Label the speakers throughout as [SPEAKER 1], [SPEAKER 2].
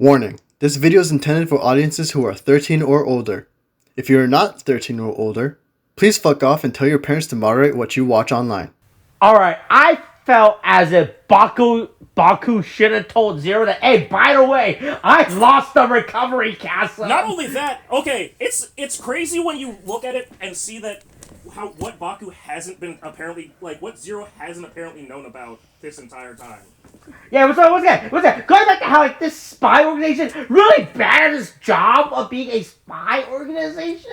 [SPEAKER 1] Warning, this video is intended for audiences who are 13 or older. If you are not 13 or older, please fuck off and tell your parents to moderate what you watch online.
[SPEAKER 2] Alright, I felt as if Baku should have told Zero that, hey, by the way, I lost the recovery castle.
[SPEAKER 3] Not only that, okay, it's crazy when you look at it and see that what Baku hasn't been apparently, like, what Zero hasn't apparently known about this entire time.
[SPEAKER 2] Yeah, what's that? Going back to how, like, this spy organization really bad at its job of being a spy organization?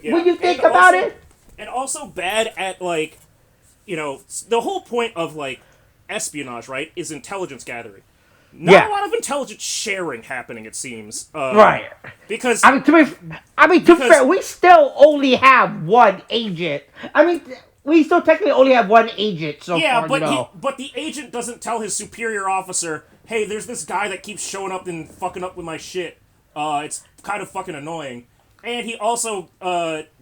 [SPEAKER 2] Yeah. When you think about it?
[SPEAKER 3] And also bad at, like, you know, the whole point of, like, espionage, right, is intelligence gathering. Not a lot of intelligence sharing happening, it seems.
[SPEAKER 2] Right.
[SPEAKER 3] Because...
[SPEAKER 2] to be fair, we still only have one agent. We still technically only have one agent so far,
[SPEAKER 3] Yeah, but the agent doesn't tell his superior officer, hey, there's this guy that keeps showing up and fucking up with my shit. It's kind of fucking annoying. And he also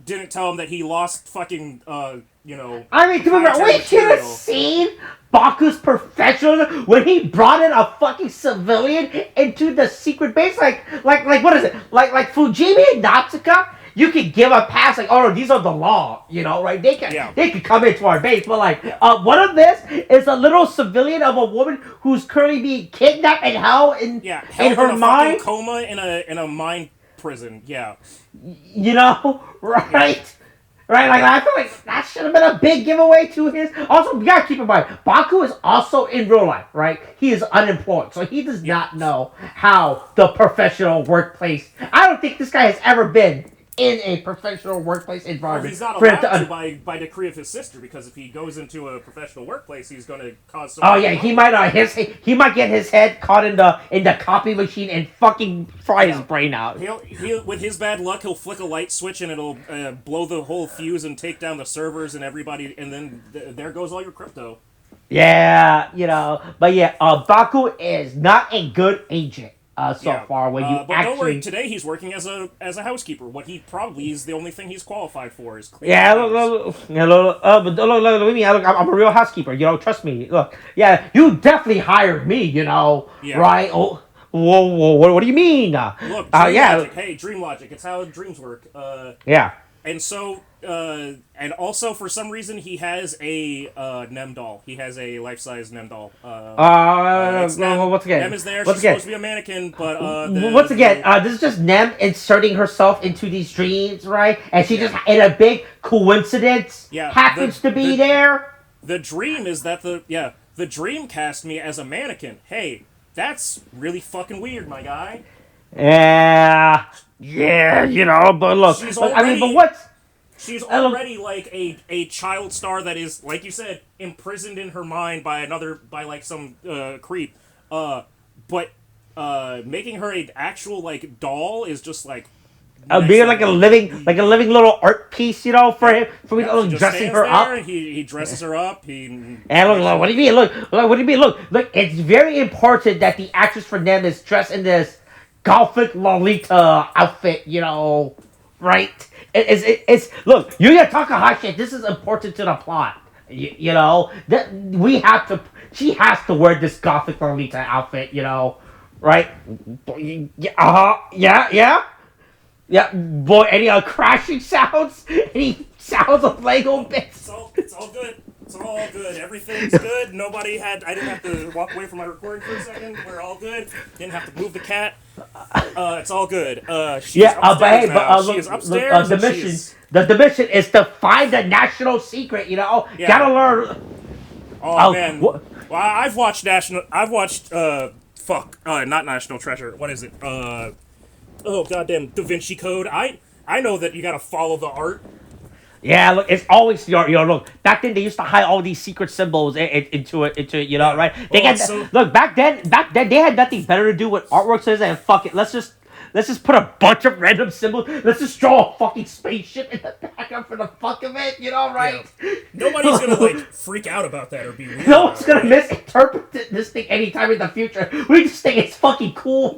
[SPEAKER 3] didn't tell him that he lost fucking, to be fair,
[SPEAKER 2] we should have seen Baku's professionalism when he brought in a fucking civilian into the secret base. Like what is it? Like Fujimi and Natsuka, you could give a pass, like, oh, no, these are the law, right? They could come into our base, but, like, one of this is a little civilian of a woman who's currently being kidnapped and held in her mind.
[SPEAKER 3] Coma in a mind prison, yeah.
[SPEAKER 2] Right? Right, like, I feel like that should have been a big giveaway to his... Also, you gotta keep in mind, Baku is also in real life, right? He is unemployed, so he does not know how the professional workplace... I don't think this guy has ever been in a professional workplace environment.
[SPEAKER 3] Well, he's not allowed to by decree of his sister, because if he goes into a professional workplace, he's going to cause so much
[SPEAKER 2] he might get his head caught in the copy machine and fucking fry his brain out.
[SPEAKER 3] He'll with his bad luck, he'll flick a light switch and it'll blow the whole fuse and take down the servers and everybody, and then there goes all your crypto.
[SPEAKER 2] Yeah, but yeah, Baku is not a good agent. Far when you
[SPEAKER 3] but don't worry, today he's working as a housekeeper. What he probably is the only thing he's qualified for is cleaning.
[SPEAKER 2] Look, I'm a real housekeeper. Trust me. Look, you definitely hired me. Right? Oh, whoa, what do you mean?
[SPEAKER 3] Look, dream logic. Hey, dream logic. It's how dreams work. And so, and also for some reason he has a Nem doll. He has a life-size Nem doll.
[SPEAKER 2] Once again,
[SPEAKER 3] Nem is there. She's supposed to be a mannequin, but
[SPEAKER 2] this is just Nem inserting herself into these dreams, right? And she just, in a big coincidence, happens to be there.
[SPEAKER 3] The dream is that the dream cast me as a mannequin. Hey, that's really fucking weird, my guy.
[SPEAKER 2] But look,
[SPEAKER 3] she's already like a child star that is, like you said, imprisoned in her mind by some creep. But making her an actual like doll is just like
[SPEAKER 2] being like a living little art piece, for him, dressing her up.
[SPEAKER 3] He dresses her up.
[SPEAKER 2] Look, what do you mean? Look, it's very important that the actress for Nem is dressed in this Gothic Lolita outfit, right? It's look, Yuya Takahashi, this is important to the plot. That she has to wear this Gothic Lolita outfit, right? Yeah, boy, any crashing sounds? Any sounds of Lego bits?
[SPEAKER 3] It's all good. It's all good. Everything's good. I didn't have to walk away from my recording for a second. We're all good. Didn't have to move the cat. It's all good. She's upstairs now. She is upstairs.
[SPEAKER 2] The mission is to find the national secret. Gotta learn.
[SPEAKER 3] Oh man. Well, I've watched not National Treasure. What is it? Oh goddamn, Da Vinci Code. I know that you gotta follow the art.
[SPEAKER 2] Yeah, look, it's always look. Back then, they used to hide all these secret symbols into it, right? Back then they had nothing better to do with artwork, so and fuck it, let's just put a bunch of random symbols. Let's just draw a fucking spaceship in the background for the fuck of it, right?
[SPEAKER 3] Yeah. Nobody's gonna freak out about that or be weird.
[SPEAKER 2] No one's gonna misinterpret this thing anytime in the future. We just think it's fucking cool,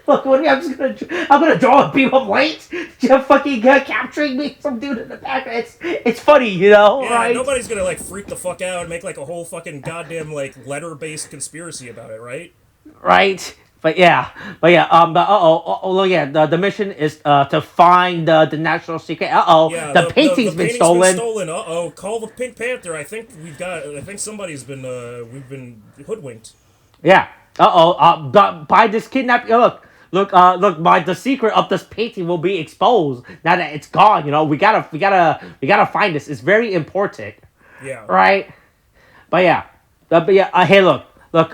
[SPEAKER 2] Look, I'm gonna draw a beam of light, fucking capturing me, some dude in the background. It's funny, right?
[SPEAKER 3] Nobody's gonna freak the fuck out and make a whole fucking goddamn letter-based conspiracy about it, right?
[SPEAKER 2] Right. But yeah, look, yeah, the mission is to find the national secret.
[SPEAKER 3] Yeah,
[SPEAKER 2] the painting's been stolen.
[SPEAKER 3] Call the Pink Panther. I think somebody's been we've been hoodwinked.
[SPEAKER 2] Yeah. By this kidnap. Look, the secret of this painting will be exposed now that it's gone. You know, we gotta find this. It's very important.
[SPEAKER 3] Yeah.
[SPEAKER 2] Right. But yeah. Hey, look. Look.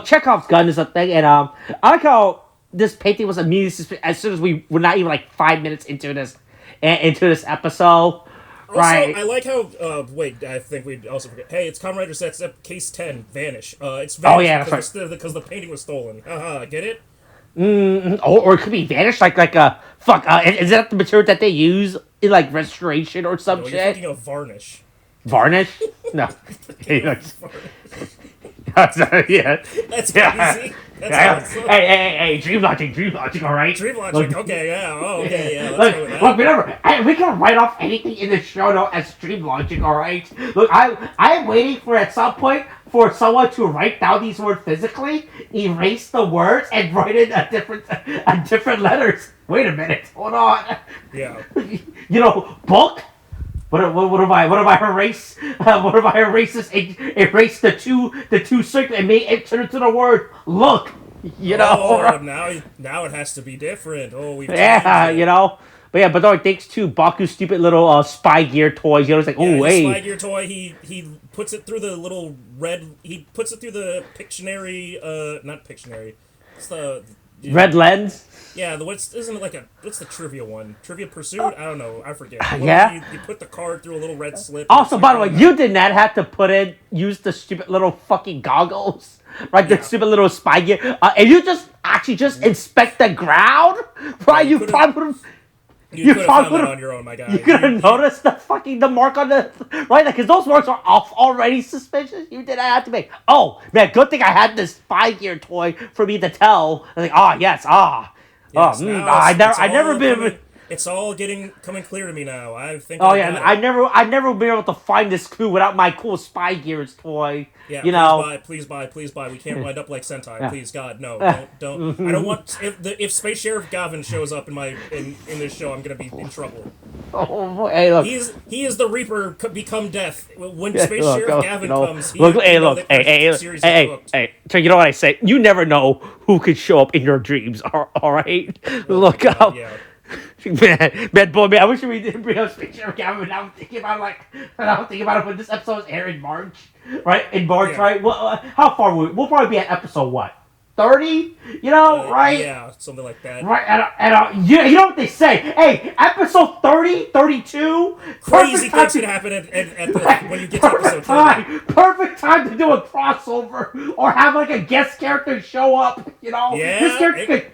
[SPEAKER 2] Chekhov's gun is a thing, and I like how this painting was immediately suspicious as soon as we were not even like 5 minutes into this episode.
[SPEAKER 3] Also,
[SPEAKER 2] Right.
[SPEAKER 3] I like how. Wait, I think we'd also forget. Hey, it's Kamen Rider Zeztz, case 10, Vanish. It's Vanish.
[SPEAKER 2] Oh yeah, that's right.
[SPEAKER 3] Because the painting was stolen. Haha, get it?
[SPEAKER 2] Or it could be vanished, is that the material that they use in like restoration or some
[SPEAKER 3] No, you're
[SPEAKER 2] shit?
[SPEAKER 3] thinking of varnish.
[SPEAKER 2] Varnish? No. Yeah.
[SPEAKER 3] That's crazy.
[SPEAKER 2] Hey, dream logic, all right?
[SPEAKER 3] Dream logic. Okay, yeah. Oh, okay, yeah. Let's go with that.
[SPEAKER 2] Look, remember, we can write off anything in the show note as dream logic, all right? Look, I am waiting for at some point for someone to write down these words physically, erase the words, and write in a different letters. Wait a minute, hold on.
[SPEAKER 3] Yeah.
[SPEAKER 2] Book. What if I erase? What if I erase this? Erase the two circles and make it turn into the word look.
[SPEAKER 3] Oh, now it has to be different. Oh, we've
[SPEAKER 2] changed it. But no, thanks to Baku's stupid little spy gear toys. It's like,
[SPEAKER 3] spy gear toy. He puts it through the little red. He puts it through the Pictionary. Not Pictionary. It's the
[SPEAKER 2] red lens.
[SPEAKER 3] Yeah, what's the trivia one? Trivia Pursuit? I don't know. I forget. You put the card through a little red slip.
[SPEAKER 2] Also, by the way, you did not have to use the stupid little fucking goggles, right? The stupid little spy gear. And you just inspect the ground, right? You probably
[SPEAKER 3] You could have found that on your own, my guy.
[SPEAKER 2] You could have noticed the mark on the right, because those marks are already suspicious. You did not have to make. Oh man, good thing I had this spy gear toy for me to tell. I was like, yes. I never been.
[SPEAKER 3] It's all coming clear to me now. I think.
[SPEAKER 2] Oh yeah, I never been able to find this clue without my cool spy gears toy.
[SPEAKER 3] Yeah, please buy. We can't wind up like Sentai. Yeah. Please, God, no, don't. I don't want if Space Sheriff Gavin shows up in this show, I'm gonna be in trouble.
[SPEAKER 2] Oh boy, hey, look.
[SPEAKER 3] He is the Reaper become death. When Space Sheriff Gavin comes,
[SPEAKER 2] hey, so you know what I say? You never know who could show up in your dreams. All right, look out. Yeah. Man, I wish we didn't bring up Space Sheriff Gavin. But I'm thinking about it when this episode is aired in March, right? Right? Well, how far we'll probably be at episode what? 30? Right?
[SPEAKER 3] Yeah, something like that.
[SPEAKER 2] Right, and you know what they say? Hey, episode 30, 32?
[SPEAKER 3] Crazy things can happen when you get to episode 30.
[SPEAKER 2] Perfect time to do a crossover or have like a guest character show up, Yeah, this character could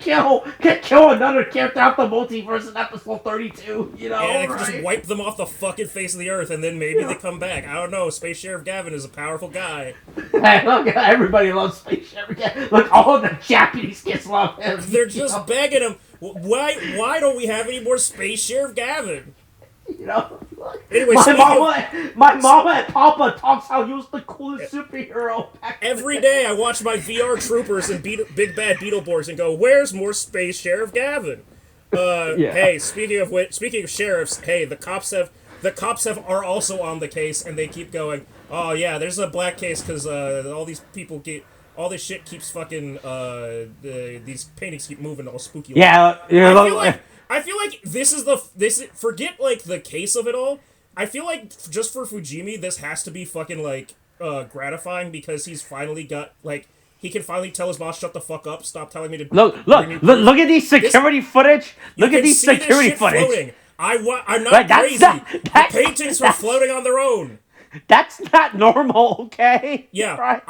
[SPEAKER 2] kill another character out the multiverse in episode 32,
[SPEAKER 3] Yeah, they could just wipe them off the fucking face of the earth and then maybe they come back. I don't know, Space Sheriff Gavin is a powerful guy.
[SPEAKER 2] Hey, look, everybody loves Space Sheriff Gavin. Look, all the Japanese kids love him.
[SPEAKER 3] They're just begging him. Why don't we have any more Space Sheriff Gavin? Anyway,
[SPEAKER 2] my mama and papa talks how he was the coolest superhero.
[SPEAKER 3] Every day I watch my VR troopers and Big Bad Beetleborgs and go, "Where's more Space Sheriff Gavin?" Hey, speaking of sheriffs, hey, the cops are also on the case and they keep going. Oh yeah, there's a black case because all these people all this shit keeps fucking these paintings keep moving all spooky.
[SPEAKER 2] Yeah,
[SPEAKER 3] I feel like this forget like the case of it all. I feel like just for Fujimi, this has to be fucking like gratifying because he's finally got like he can finally tell his boss, shut the fuck up, stop telling me to
[SPEAKER 2] look at these security footage. Look at these security footage.
[SPEAKER 3] Floating. I'm not crazy. The paintings are floating on their own.
[SPEAKER 2] That's not normal, okay?
[SPEAKER 3] Yeah,
[SPEAKER 2] right?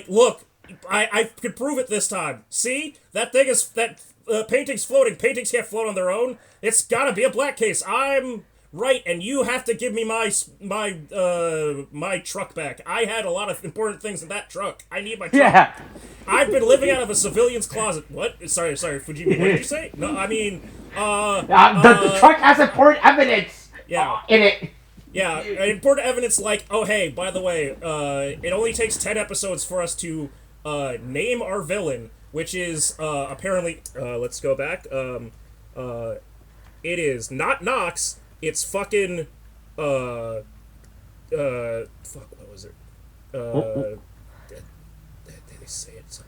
[SPEAKER 3] Look, I could prove it this time. See? That painting's floating. Paintings can't float on their own. It's gotta be a black case. I'm right, and you have to give me my truck back. I had a lot of important things in that truck. I need my truck.
[SPEAKER 2] Yeah.
[SPEAKER 3] I've been living out of a civilian's closet. What? Sorry, Fujimi, what did you say? No, I mean,
[SPEAKER 2] the truck has important evidence in it.
[SPEAKER 3] Yeah, important evidence like, oh hey, by the way, it only takes 10 episodes for us to name our villain, which is apparently let's go back. It is not Nox. It's fucking fuck. What was it? Did they say it?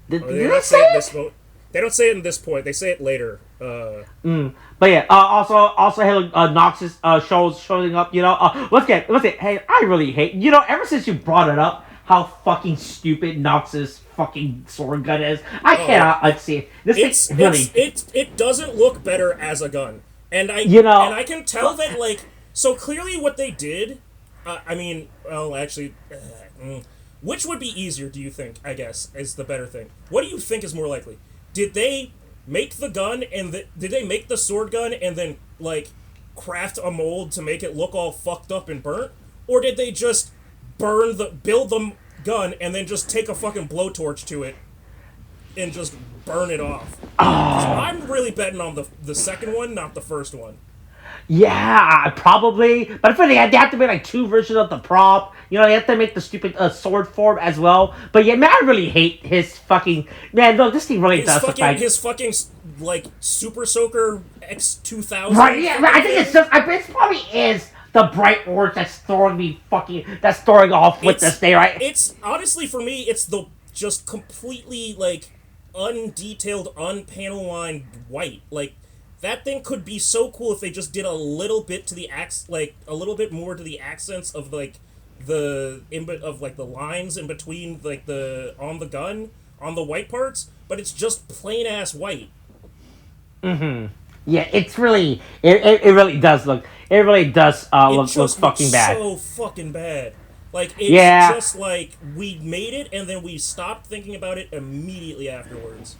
[SPEAKER 2] Did
[SPEAKER 3] they
[SPEAKER 2] they
[SPEAKER 3] not
[SPEAKER 2] say
[SPEAKER 3] it in
[SPEAKER 2] it?
[SPEAKER 3] this point? They don't say it in this point. They say it later.
[SPEAKER 2] But yeah, also, hey, Nox is showing up. You know, let's get. Hey, I really hate. You know, ever since you brought it up, how fucking stupid Nox's fucking sword gun is. I cannot unsee it. This thing really.
[SPEAKER 3] It doesn't look better as a gun, and I can tell that like so clearly what they did. I mean, well, actually. Which would be easier, do you think, I guess, is the better thing? What do you think is more likely? Did they make the gun and did they make the sword gun and then, like, craft a mold to make it look all fucked up and burnt? Or did they just build the gun and then just take a fucking blowtorch to it and just burn it off? So I'm really betting on the second one, not the first one.
[SPEAKER 2] Yeah, probably. But I feel like they have to make like two versions of the prop. You know, they have to make the stupid sword form as well. But yeah, man, I really hate his fucking... Man, no, this thing really does look like...
[SPEAKER 3] His fucking, like, Super Soaker X2000.
[SPEAKER 2] Right, yeah, I think it's just... it probably is the bright orange that's throwing off with this thing, right?
[SPEAKER 3] It's, honestly, for me, it's the just completely, like, undetailed, unpanel lined white. Like, that thing could be so cool if they just did a little bit to the a little bit more to the accents of like the lines in between like on the gun on the white parts, but it's just plain ass white.
[SPEAKER 2] Yeah, it's really it really does look look fucking bad.
[SPEAKER 3] So fucking bad. Like it's just like we made it and then we stopped thinking about it immediately afterwards.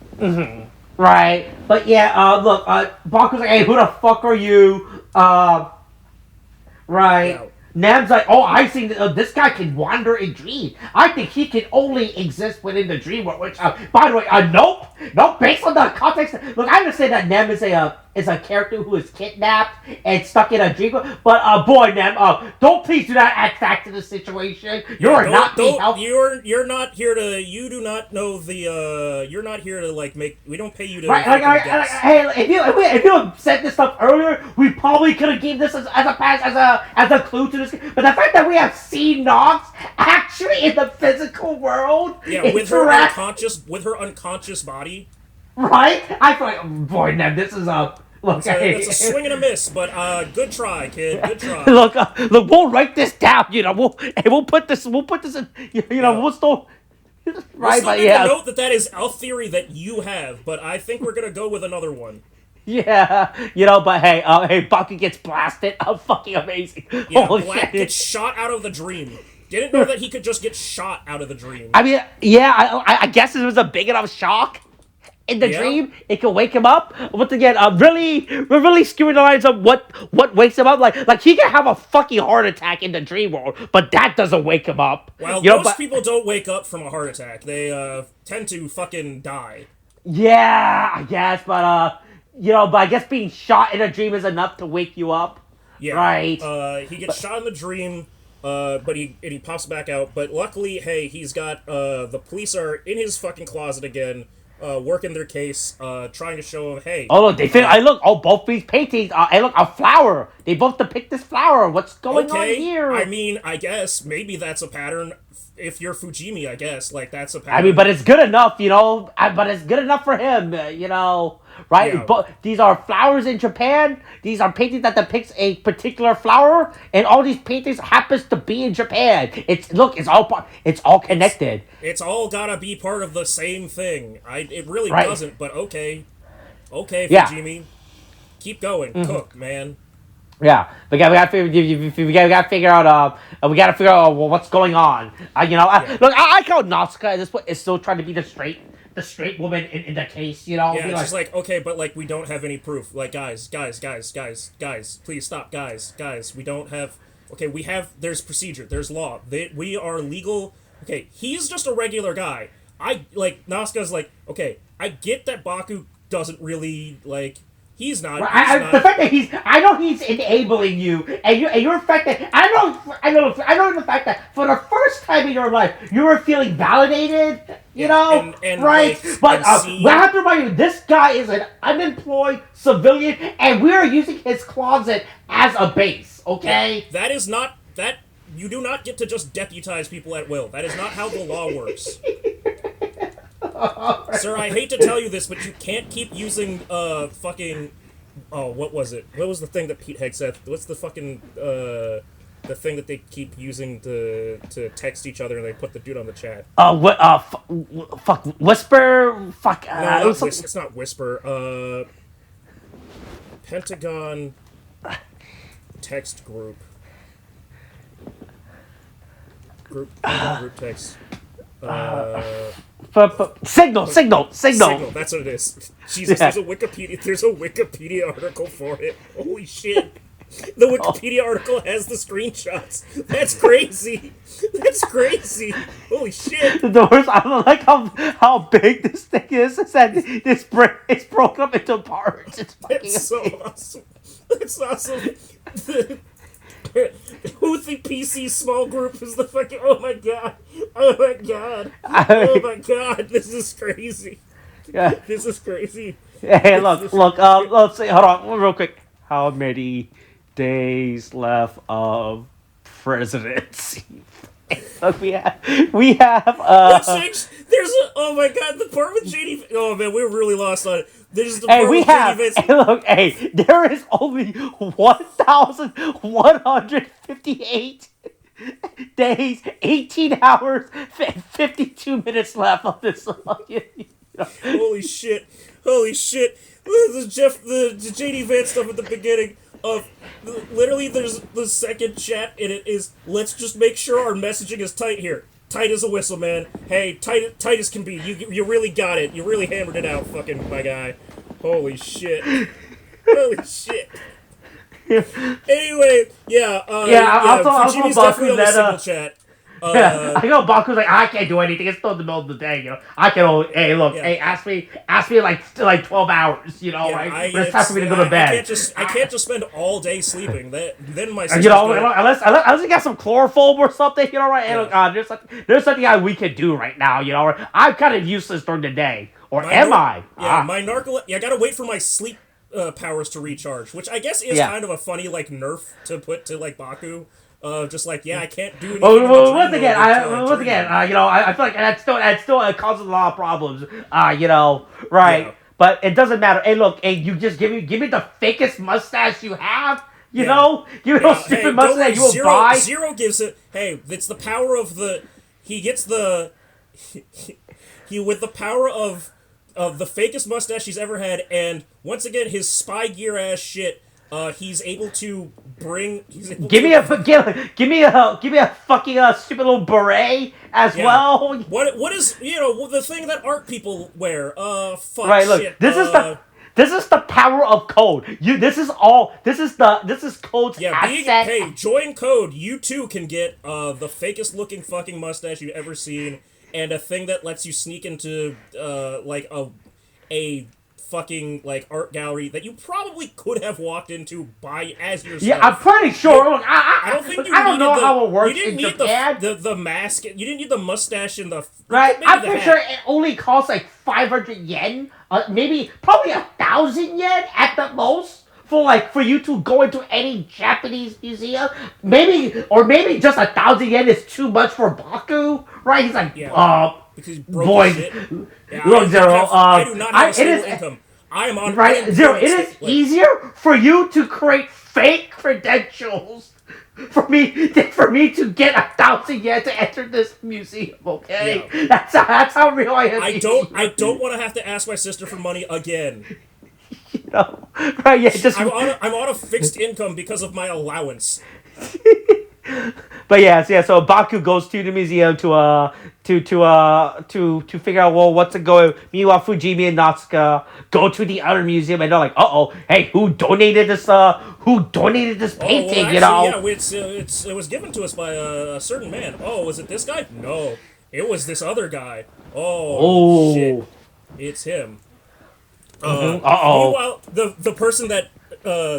[SPEAKER 2] Right, but yeah, look, Baku's like, hey, who the fuck are you? Right.
[SPEAKER 3] Yeah.
[SPEAKER 2] Nam's like, oh, I think this guy can wander in dreams. I think he can only exist within the dream world. Which, by the way, nope. Based on the context, look, I understand that Nem is a character who is kidnapped and stuck in a dream world. But boy, Nem, please do not add fact to the situation. You're not
[SPEAKER 3] here to. You do not know the. You're not here to like make. We don't pay you to.
[SPEAKER 2] Right, hey, if you had said this stuff earlier, we probably could have given this as a pass as a clue to this. But the fact that we have seen Nox actually in the physical world,
[SPEAKER 3] with her unconscious body,
[SPEAKER 2] right? I feel like, boy, Nem, this is a. Look,
[SPEAKER 3] it's a swing and a miss, but good try, kid. Good try.
[SPEAKER 2] look, we'll write this down. You know, we'll put this in. We'll still. Right,
[SPEAKER 3] but yeah. Note that is a theory that you have, but I think we're gonna go with another one.
[SPEAKER 2] Yeah, but hey, Baku gets blasted. Fucking amazing.
[SPEAKER 3] Yeah,
[SPEAKER 2] Holy
[SPEAKER 3] Black
[SPEAKER 2] shit.
[SPEAKER 3] gets shot out of the dream. Didn't know that he could just get shot out of the dream.
[SPEAKER 2] I mean, yeah, I guess it was a big enough shock. In the dream, it can wake him up. Once again, we're really skewing the lines of what wakes him up. Like he can have a fucking heart attack in the dream world, but that doesn't wake him up.
[SPEAKER 3] Well, most people don't wake up from a heart attack. They tend to fucking die.
[SPEAKER 2] Yeah, I guess, but I guess being shot in a dream is enough to wake you up.
[SPEAKER 3] Yeah.
[SPEAKER 2] Right.
[SPEAKER 3] He gets shot in the dream. But he pops back out. But luckily, hey, he's got the police are in his fucking closet again. Working their case, trying to show him, hey.
[SPEAKER 2] Oh, look, they fit. Look, both these paintings. Look, a flower. They both depict this flower. What's going on here?
[SPEAKER 3] I mean, I guess maybe that's a pattern. If you're Fujimi, I guess like that's a pattern.
[SPEAKER 2] I mean, but it's good enough, But it's good enough for him, Right?
[SPEAKER 3] Yeah.
[SPEAKER 2] But these are flowers in Japan. These are paintings that depicts a particular flower, and all these paintings happens to be in Japan. It's all connected.
[SPEAKER 3] It's all gotta be part of the same thing. It really
[SPEAKER 2] Right.
[SPEAKER 3] doesn't, but okay, Fujimi, keep going, cook, man.
[SPEAKER 2] Yeah, we gotta figure out what's going on. Look, I call Natsuka at this point is still trying to be the straight woman in the case.
[SPEAKER 3] Yeah, it's just like okay, but like we don't have any proof. Like guys, please stop, guys. We don't have. Okay, we have. There's procedure. There's law. We are legal. Okay, he's just a regular guy. Natsuka's like, okay, I get that Baku doesn't really like. He's not.
[SPEAKER 2] Right,
[SPEAKER 3] He's not.
[SPEAKER 2] the fact that I know he's enabling you, and you're the fact that I know the fact that for the first time in your life you were feeling validated,
[SPEAKER 3] and
[SPEAKER 2] right?
[SPEAKER 3] like,
[SPEAKER 2] But
[SPEAKER 3] and
[SPEAKER 2] I have to remind you, this guy is an unemployed civilian, and we are using his closet as a base. Okay,
[SPEAKER 3] that is not that. You do not get to just deputize people at will. That is not how the law works. Sir, I hate to tell you this, but you can't keep using, fucking... Oh, what was it? What was the thing that Pete Hegg said? What's the fucking, the thing that they keep using to text each other and they put the dude on the chat?
[SPEAKER 2] fuck, Whisper, fuck,
[SPEAKER 3] No, it's not Whisper, Pentagon text group. Pentagon group text.
[SPEAKER 2] Signal.
[SPEAKER 3] That's what it is. Jesus,
[SPEAKER 2] Yeah.
[SPEAKER 3] there's a Wikipedia article for it. Holy shit. The Wikipedia article has the screenshots. That's crazy. Holy shit.
[SPEAKER 2] The worst, I don't like how big this thing is. It's that it's broken up into parts.
[SPEAKER 3] That's so awesome. That's awesome. Houthi PC small group is the fucking... Oh my god. This is crazy.
[SPEAKER 2] Yeah.
[SPEAKER 3] This is crazy.
[SPEAKER 2] Hey, look. Let's see. Hold on, real quick. How many days left of presidency? Look, we have.
[SPEAKER 3] There's a... Oh my god, the part with JD... Oh man, we're really lost on it. There's the part with JD Vance.
[SPEAKER 2] Hey, look. Hey, there is only 1,158 days, 18 hours, 52 minutes left of this.
[SPEAKER 3] Holy shit. The JD Vance stuff at the beginning of... Literally, there's the second chat, and it is, let's just make sure our messaging is tight here. Tight as a whistle, man. Hey, tight as can be. You really got it. You really hammered it out, fucking my guy. Holy shit. Anyway,
[SPEAKER 2] Fujimi's
[SPEAKER 3] definitely on the single chat.
[SPEAKER 2] I know Baku's like, I can't do anything. It's still in the middle of the day, I can only, ask me like 12 hours, right? But it's time for me to go to bed.
[SPEAKER 3] I can't just spend all day sleeping. Then my sister's
[SPEAKER 2] unless you got some chloroform or something, right? And there's something we can do right now, right? I'm kind of useless during the day, or am I?
[SPEAKER 3] Yeah, my narcolepsy. I gotta wait for my sleep powers to recharge, which I guess is kind of a funny nerf to put to Baku. Just I can't do anything.
[SPEAKER 2] Once again, I feel like that still causes a lot of problems. Right? Yeah. But it doesn't matter. Hey, look, you just give me the fakest mustache you have. Give me those stupid mustache you will buy.
[SPEAKER 3] Zero gives it. Hey, it's the power of the. He gets the. He with the power of the fakest mustache he's ever had, and once again his spy gear ass shit. He's able to bring. Give me a
[SPEAKER 2] fucking stupid little beret as well.
[SPEAKER 3] What is the thing that art people wear? Fuck.
[SPEAKER 2] Right. Look,
[SPEAKER 3] shit.
[SPEAKER 2] This is the power of code. This is code's asset.
[SPEAKER 3] Hey, join code. You too can get the fakest looking fucking mustache you've ever seen, and a thing that lets you sneak into a fucking art gallery that you probably could have walked into as yourself.
[SPEAKER 2] Yeah, I'm pretty sure. Look,
[SPEAKER 3] I don't think
[SPEAKER 2] I don't know how it works.
[SPEAKER 3] You didn't need the mask. You didn't need the mustache and the
[SPEAKER 2] right. I'm pretty sure it only costs 500 yen, probably 1,000 yen at the most. For you to go into any Japanese museum, maybe just 1,000 yen is too much for Baku, right? He's like,
[SPEAKER 3] because boy,
[SPEAKER 2] look, Zero.
[SPEAKER 3] I do not have a stable income. I am on
[SPEAKER 2] right, Zero. It is easier for you to create fake credentials for me to get 1,000 yen to enter this museum. Okay, that's how real I am.
[SPEAKER 3] I don't want to have to ask my sister for money again.
[SPEAKER 2] Right? Yeah,
[SPEAKER 3] I'm on a fixed income because of my allowance.
[SPEAKER 2] But so Baku goes to the museum to figure out what's going. Meanwhile, Fujimi and Natsuka go to the other museum and they're like, hey, who donated this painting?
[SPEAKER 3] It was given to us by a certain man. Oh, was it this guy? No, it was this other guy. Oh. Shit, it's him. Meanwhile, the person that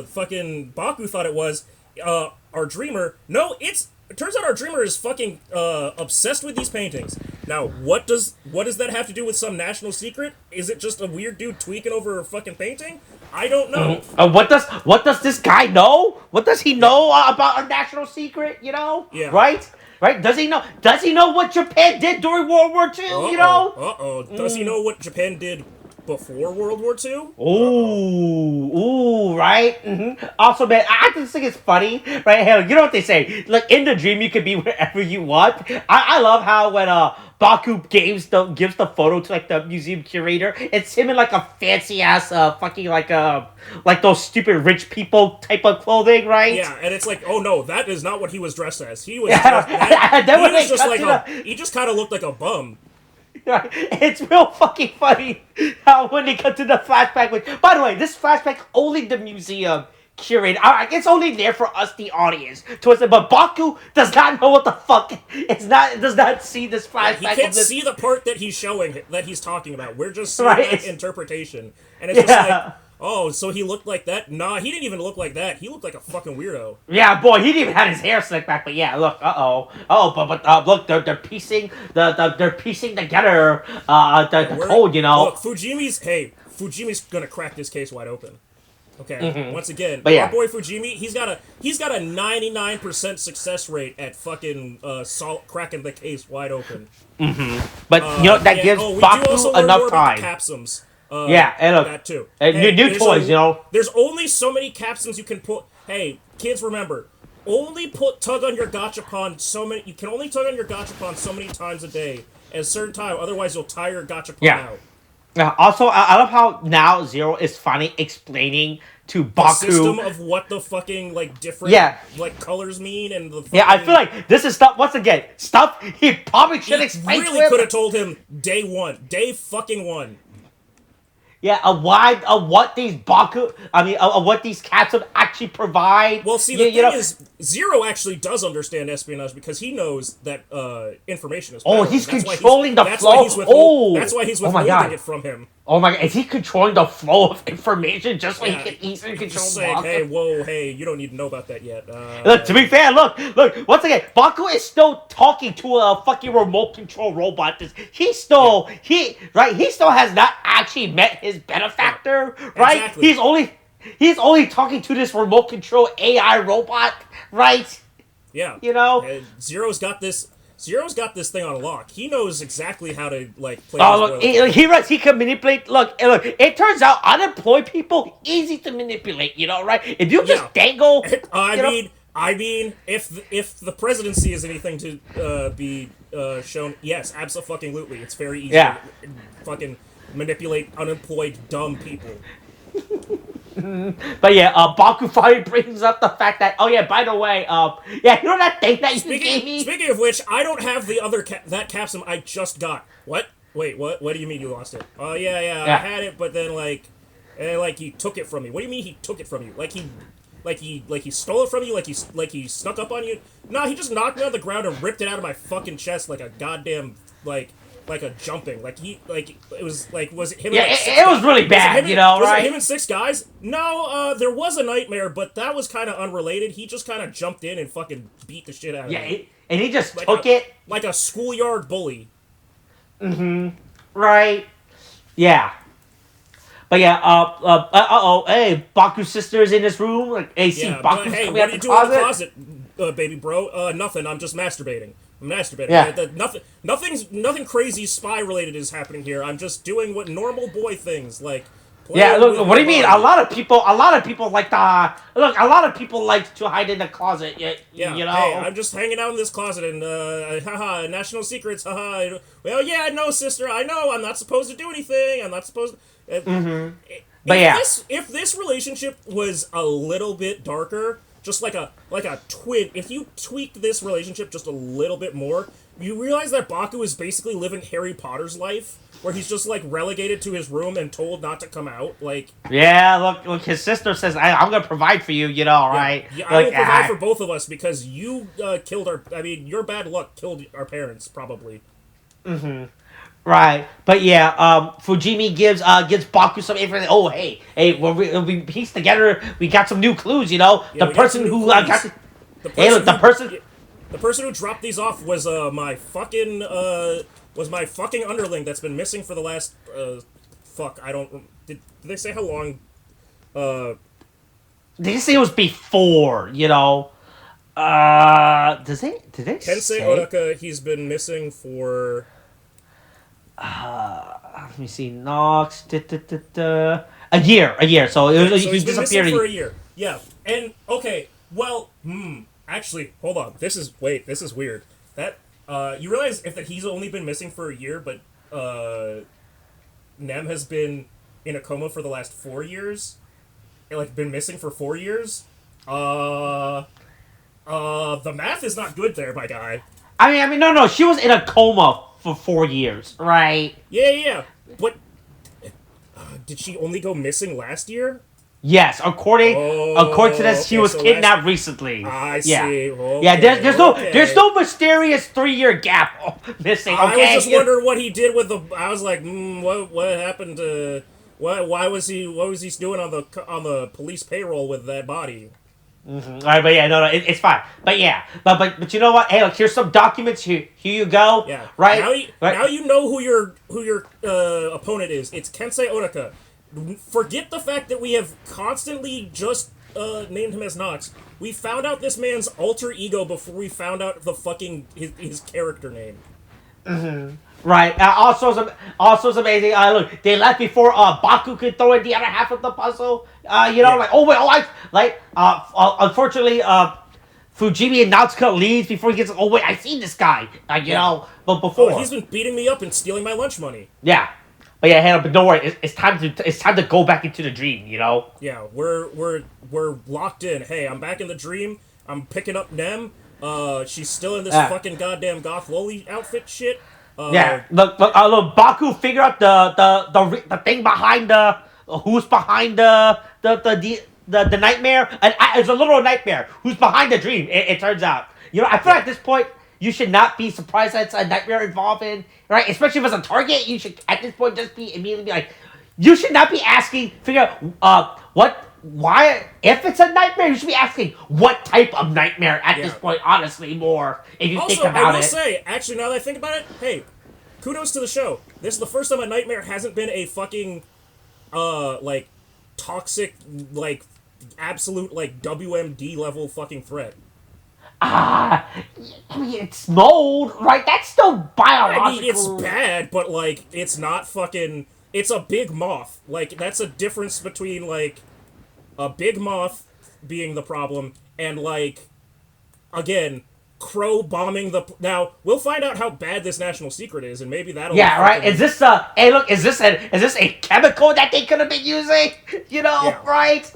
[SPEAKER 3] fucking Baku thought it was, our dreamer. No, it turns out our dreamer is fucking obsessed with these paintings. Now, what does that have to do with some national secret? Is it just a weird dude tweaking over a fucking painting? I don't know.
[SPEAKER 2] What does this guy know? What does he know about a national secret? You know,
[SPEAKER 3] Yeah.
[SPEAKER 2] Right? Does he know? Does he know what Japan did during World War II? You know?
[SPEAKER 3] Does he know what Japan did before World War II?
[SPEAKER 2] Ooh, right? Also, man, I just think it's funny, right? Hell, you know what they say? Like, in the dream, you can be wherever you want. I love how when Baku gives the photo to, like, the museum curator, it's him in, like, a fancy-ass, fucking, like those stupid rich people type of clothing, right?
[SPEAKER 3] Yeah, and it's like, oh no, that is not what he was dressed as. He was he just kind of looked like a bum.
[SPEAKER 2] It's real fucking funny how when they cut to the flashback. Which, by the way, this flashback only the museum curated. It's only there for us, the audience. But Baku does not know what the fuck. Does not see this flashback.
[SPEAKER 3] He can't see the part that he's showing, that he's talking about. We're just seeing that interpretation, and it's just like, oh, so he looked like that? Nah, he didn't even look like that. He looked like a fucking weirdo.
[SPEAKER 2] Yeah, boy, he didn't even have his hair slicked back. But yeah, look, but look, they're piecing they're piecing together the code, you know.
[SPEAKER 3] Look, Fujimi's gonna crack this case wide open. Okay, once again,
[SPEAKER 2] but yeah.
[SPEAKER 3] Our boy Fujimi, he's got a 99% success rate at fucking cracking the case wide open.
[SPEAKER 2] But you know that gives Baku enough time.
[SPEAKER 3] Capsums.
[SPEAKER 2] And look,
[SPEAKER 3] that too.
[SPEAKER 2] New toys, you know.
[SPEAKER 3] There's only so many capsums you can put. Hey, kids, remember, tug on your gachapon so many. You can only tug on your gachapon so many times a day at a certain time. Otherwise, you'll tire your gachapon out.
[SPEAKER 2] Also, I love how now Zero is finally explaining to Baku
[SPEAKER 3] the system of what the fucking different colors mean and the
[SPEAKER 2] I feel like this is stuff he probably should explain.
[SPEAKER 3] Really could have told him day fucking one.
[SPEAKER 2] Yeah, what these what these capsules actually provide.
[SPEAKER 3] Well, see, the thing is, Zero actually does understand espionage because he knows that information is power.
[SPEAKER 2] Oh, he's controlling the flow.
[SPEAKER 3] That's why he's withholding it from him.
[SPEAKER 2] Oh my god, is he controlling the flow of information just so he can easily control Baku?
[SPEAKER 3] Hey, you don't need to know about that yet.
[SPEAKER 2] Look, to be fair, look, once again, Baku is still talking to a fucking remote control robot. He still has not actually met his benefactor, right?
[SPEAKER 3] Exactly.
[SPEAKER 2] He's only talking to this remote control AI robot, right?
[SPEAKER 3] Yeah.
[SPEAKER 2] You know?
[SPEAKER 3] And Zero's got this thing on lock. He knows exactly how to play.
[SPEAKER 2] He can manipulate. Look. It turns out unemployed people easy to manipulate. You know, right? If you just dangle.
[SPEAKER 3] I mean, if the presidency is anything to be shown, yes, absolutely, it's very easy.
[SPEAKER 2] Yeah.
[SPEAKER 3] To fucking manipulate unemployed dumb people.
[SPEAKER 2] But yeah, Baku finally brings up the fact that, by the way, you know that thing that you gave me?
[SPEAKER 3] Speaking of which, I don't have the other that capsule I just got. What? Wait, what? What do you mean you lost it? Oh, yeah, I had it, but then, he took it from me. What do you mean he took it from you? He stole it from you? Like he snuck up on you? No, he just knocked me on the ground and ripped it out of my fucking chest like a goddamn, like a jumping. Was it him?
[SPEAKER 2] Yeah, it was really bad, right?
[SPEAKER 3] Was it him and 6 guys? No, there was a nightmare, but that was kind of unrelated. He just kind of jumped in and fucking beat the shit out of me.
[SPEAKER 2] Yeah, and he just took it.
[SPEAKER 3] Like a schoolyard bully.
[SPEAKER 2] Right. Yeah. But yeah, hey, Baku's sister is in this room. Baku's coming out the closet.
[SPEAKER 3] What are you doing in the closet, baby bro? Nothing, I'm just masturbating.
[SPEAKER 2] Yeah.
[SPEAKER 3] Nothing crazy spy related is happening here. I'm just doing what normal boy things like.
[SPEAKER 2] Yeah, look. What do you mean? A lot of people like to. Look, a lot of people like to hide in the closet.
[SPEAKER 3] Yeah.
[SPEAKER 2] You know.
[SPEAKER 3] Hey, I'm just hanging out in this closet and haha, national secrets. Haha. Well, yeah, no, sister. I know. I'm not supposed to do anything. I'm not supposed.
[SPEAKER 2] But
[SPEAKER 3] if this relationship was a little bit darker. Just like a twin. If you tweak this relationship just a little bit more, you realize that Baku is basically living Harry Potter's life, where he's just relegated to his room and told not to come out.
[SPEAKER 2] Yeah, look. His sister says, "I'm gonna provide for you." You know, right?
[SPEAKER 3] Yeah, I will provide for both of us because you killed our. I mean, your bad luck killed our parents, probably.
[SPEAKER 2] Right. Right, but yeah, Fujimi gives Baku some information. Oh, hey, we pieced together. We got some new clues. You know,
[SPEAKER 3] Yeah,
[SPEAKER 2] the
[SPEAKER 3] we got
[SPEAKER 2] person
[SPEAKER 3] some new
[SPEAKER 2] who
[SPEAKER 3] clues.
[SPEAKER 2] got. Hey,
[SPEAKER 3] The
[SPEAKER 2] look,
[SPEAKER 3] person
[SPEAKER 2] the person.
[SPEAKER 3] the person who dropped these off was my fucking underling that's been missing for the last fuck. I don't. Did they say how long?
[SPEAKER 2] They just say it was before. You know. Did they
[SPEAKER 3] Tensei
[SPEAKER 2] say?
[SPEAKER 3] Otaka. He's been missing for.
[SPEAKER 2] Let me see. Nox. A year. So,
[SPEAKER 3] So
[SPEAKER 2] he
[SPEAKER 3] he's been missing
[SPEAKER 2] disappeared.
[SPEAKER 3] for a year. Yeah, and okay. Well, actually, hold on. This is weird. That you realize if that he's only been missing for a year, but Nem has been in a coma for the last 4 years, like been missing for 4 years. The math is not good there, my guy.
[SPEAKER 2] I mean, no. She was in a coma for 4 years, right?
[SPEAKER 3] Yeah. But did she only go missing last year?
[SPEAKER 2] Yes, according to this, she
[SPEAKER 3] okay,
[SPEAKER 2] was
[SPEAKER 3] so
[SPEAKER 2] kidnapped recently.
[SPEAKER 3] I
[SPEAKER 2] Yeah.
[SPEAKER 3] see. Okay,
[SPEAKER 2] Yeah,
[SPEAKER 3] okay.
[SPEAKER 2] there's no mysterious 3-year gap missing. Okay,
[SPEAKER 3] I was just wondering what he did with the. I was like, what happened to? Why was he? What was he doing on the police payroll with that body?
[SPEAKER 2] All right, but yeah, no, it's fine. But yeah, but you know what? Hey, look, here's some documents. Here you go.
[SPEAKER 3] Yeah.
[SPEAKER 2] Right.
[SPEAKER 3] Now you know who your opponent is. It's Kensei Otaka. Forget the fact that we have constantly just named him as Nox. We found out this man's alter ego before we found out the fucking his character name.
[SPEAKER 2] Right. Also, it's amazing. Look, they left before Baku could throw in the other half of the puzzle. Unfortunately, Fujimi and Natsuka leaves before he gets. Oh wait, I seen this guy. You know, but before
[SPEAKER 3] he's been beating me up and stealing my lunch money.
[SPEAKER 2] Yeah. But yeah, hey, but don't worry. It's time to go back into the dream. You know.
[SPEAKER 3] Yeah, we're locked in. Hey, I'm back in the dream. I'm picking up Nem. She's still in this fucking goddamn goth loli outfit shit.
[SPEAKER 2] Yeah, look, Baku figure out the thing behind who's behind the nightmare, and it's a literal nightmare. Who's behind the dream? It turns out. You know, I feel like at this point you should not be surprised that it's a nightmare involved in, right? Especially if it's a target, you should at this point just immediately be like, you should not be asking, figure out why, if it's a nightmare, you should be asking what type of nightmare at this point, honestly, more, if you think about it.
[SPEAKER 3] I will say, actually, now that I think about it, hey, kudos to the show. This is the first time a nightmare hasn't been a fucking, like, toxic, like, absolute, like, WMD level fucking threat.
[SPEAKER 2] I mean, it's mold, right? That's still biological.
[SPEAKER 3] I mean, it's bad, but, like, it's not fucking... It's a big moth. Like, that's a difference between, like, a big moth being the problem and, like, again, Crow bombing the... Now, we'll find out how bad this national secret is, and maybe that'll...
[SPEAKER 2] Yeah, right? Is this Hey, look, is this a chemical that they could have been using? You know, right?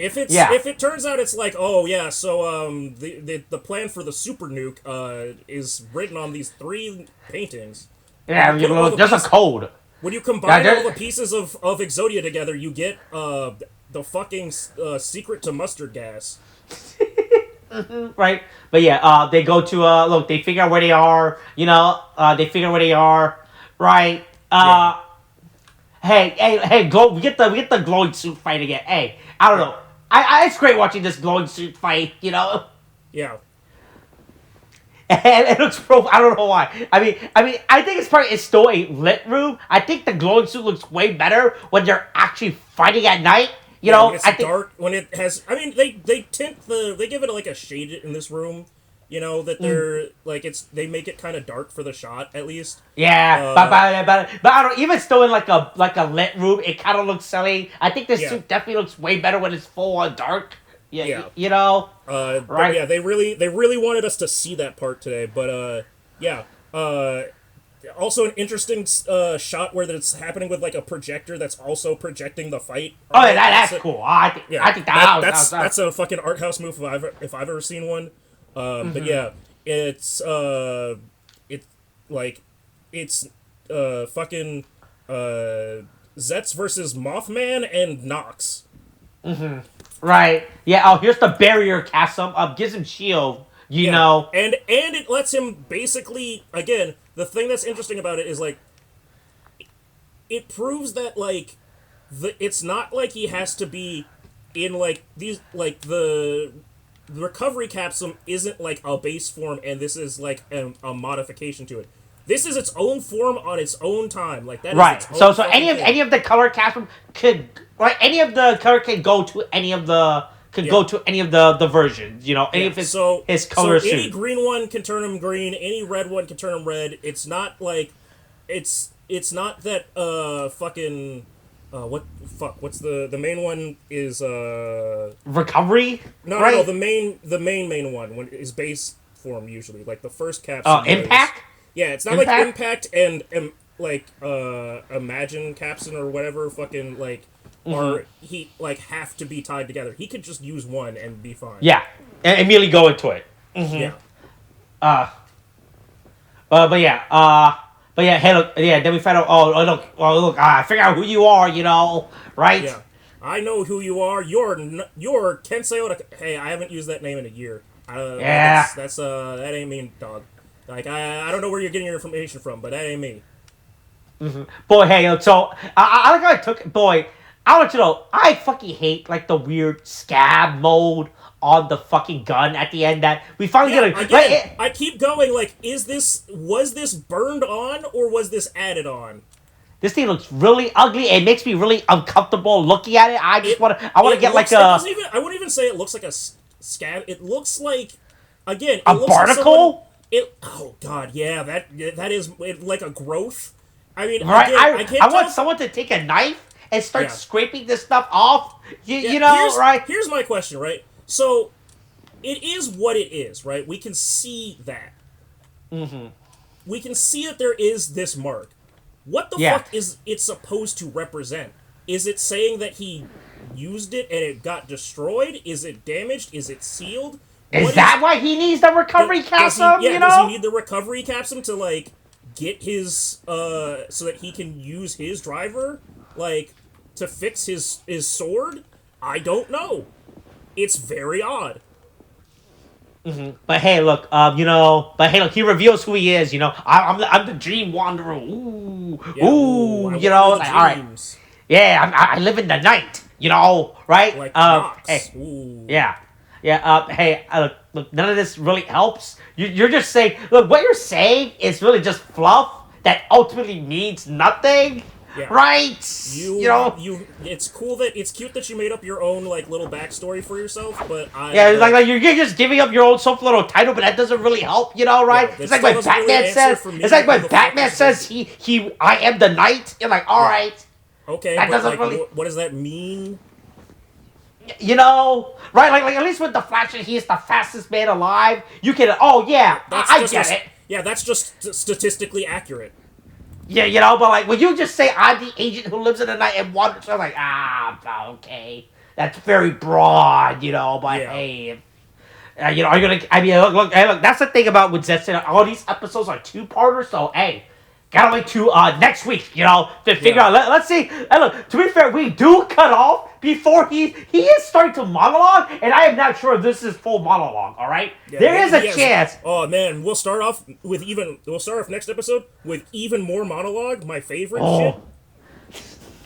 [SPEAKER 3] If it turns out it's like, oh yeah, so the plan for the super nuke is written on these 3 paintings.
[SPEAKER 2] Yeah, there's a code.
[SPEAKER 3] When you combine all the pieces of Exodia together, you get the fucking secret to mustard gas.
[SPEAKER 2] Right, but yeah, they go to look. They figure out where they are. You know, they figure out where they are. Right. Hey, go. We get the glowing suit fight again. Hey, I don't know. It's great watching this glowing suit fight, you know?
[SPEAKER 3] Yeah.
[SPEAKER 2] And it looks I don't know why. I mean, I think it's still a lit room. I think the glowing suit looks way better when they're actually fighting at night. You know,
[SPEAKER 3] when it's dark, when it has... I mean, they tint they give it like a shade in this room. You know, that they're, like, they make it kind of dark for the shot, at least.
[SPEAKER 2] Yeah, but I don't, even still in like a lit room, it kind of looks silly. I think this suit definitely looks way better when it's full on dark. Yeah. You know?
[SPEAKER 3] Right. But yeah, they really wanted us to see that part today, but, yeah. Also an interesting shot where it's happening with, like, a projector that's also projecting the fight.
[SPEAKER 2] Oh, yeah, that's cool. I think
[SPEAKER 3] that's a fucking art house move if I've ever seen one. But yeah, it's fucking Zeztz versus Mothman and Nox.
[SPEAKER 2] Right. Yeah. Oh, here's the barrier cast him up, gives him shield. You know,
[SPEAKER 3] and it lets him basically, again, the thing that's interesting about it is, like, it proves that like it's not like he has to be in like these like the recovery capsule isn't like a base form and this is like a modification to it. This is its own form on its own time. Like that.
[SPEAKER 2] Right.
[SPEAKER 3] Is its own
[SPEAKER 2] So any of the color capsule could any of the color can go to any of the go to any of the versions. You know, any of his color suit.
[SPEAKER 3] Any green one can turn him green. Any red one can turn him red. It's not like it's not that fucking. What's the main one is
[SPEAKER 2] recovery?
[SPEAKER 3] No, the main one is base form usually. Like the first capsule.
[SPEAKER 2] Impact?
[SPEAKER 3] Yeah, it's not like Impact and like Imagine capsule or whatever fucking like or he like have to be tied together. He could just use one and be fine.
[SPEAKER 2] Yeah. And immediately go into it.
[SPEAKER 3] Yeah.
[SPEAKER 2] But yeah, hey, look, yeah, then we find out, look, I figure out who you are, you know, right?
[SPEAKER 3] Yeah. I know who you are. You're Kensei Oda. Hey, I haven't used that name in a year.
[SPEAKER 2] Yeah.
[SPEAKER 3] That's that ain't me, dog. Like, I don't know where you're getting your information from, but that ain't me.
[SPEAKER 2] Mm-hmm. Boy, hey, so, I like how I took it, boy, I want you to know, I fucking hate, like, the weird scab mode on the fucking gun at the end that we finally get a...
[SPEAKER 3] Again, I keep going, like, was this burned on, or was this added on?
[SPEAKER 2] This thing looks really ugly. It makes me really uncomfortable looking at it. I want to get like a...
[SPEAKER 3] I wouldn't even say it looks like a scab. It looks like, again...
[SPEAKER 2] a barnacle?
[SPEAKER 3] Oh, God, yeah, that is like a growth. I mean,
[SPEAKER 2] right,
[SPEAKER 3] again,
[SPEAKER 2] I want someone to take a knife and start scraping this stuff off. You know, right?
[SPEAKER 3] Here's my question, right? So, it is what it is, right? We can see that. Mm-hmm. We can see that there is this mark. What the fuck is it supposed to represent? Is it saying that he used it and it got destroyed? Is it damaged? Is it sealed?
[SPEAKER 2] Is that why he needs the recovery capsule, you know?
[SPEAKER 3] Does he need the recovery capsule to, like, get his, so that he can use his driver, like, to fix his sword? I don't know. It's very odd.
[SPEAKER 2] Mm-hmm. But hey, look, he reveals who he is. You know, I'm the Dream Wanderer. Ooh, you know, like, all right, yeah, I live in the night. You know, right?
[SPEAKER 3] Like
[SPEAKER 2] hey,
[SPEAKER 3] ooh.
[SPEAKER 2] yeah. Hey, look, none of this really helps. You're just saying, look, what you're saying is really just fluff that ultimately means nothing. Yeah. Right?
[SPEAKER 3] It's cool it's cute that you made up your own, like, little backstory for yourself, but
[SPEAKER 2] like you're just giving up your own self little title, but that doesn't really help, you know, right?
[SPEAKER 3] Yeah,
[SPEAKER 2] it's like when Batman says, I am the knight. You're like, all right.
[SPEAKER 3] Okay,
[SPEAKER 2] that
[SPEAKER 3] but
[SPEAKER 2] doesn't
[SPEAKER 3] like,
[SPEAKER 2] really...
[SPEAKER 3] what does that mean?
[SPEAKER 2] You know, right? Like at least with the Flash, he is the fastest man alive. You can, I get it.
[SPEAKER 3] Yeah, that's just statistically accurate.
[SPEAKER 2] Yeah, you know, but like, when you just say, I'm the agent who lives in the night and wanders, I'm like, okay. That's very broad, you know, but hey. You know, are you gonna, I mean, look, that's the thing about with Zeztz. All these episodes are two-parters, so hey. Gotta wait to next week, you know, to figure out. Let's see. And look, to be fair, we do cut off before he is starting to monologue, and I am not sure if this is full monologue. All right, there is a chance.
[SPEAKER 3] Oh man, we'll start off next episode with even more monologue. My favorite shit.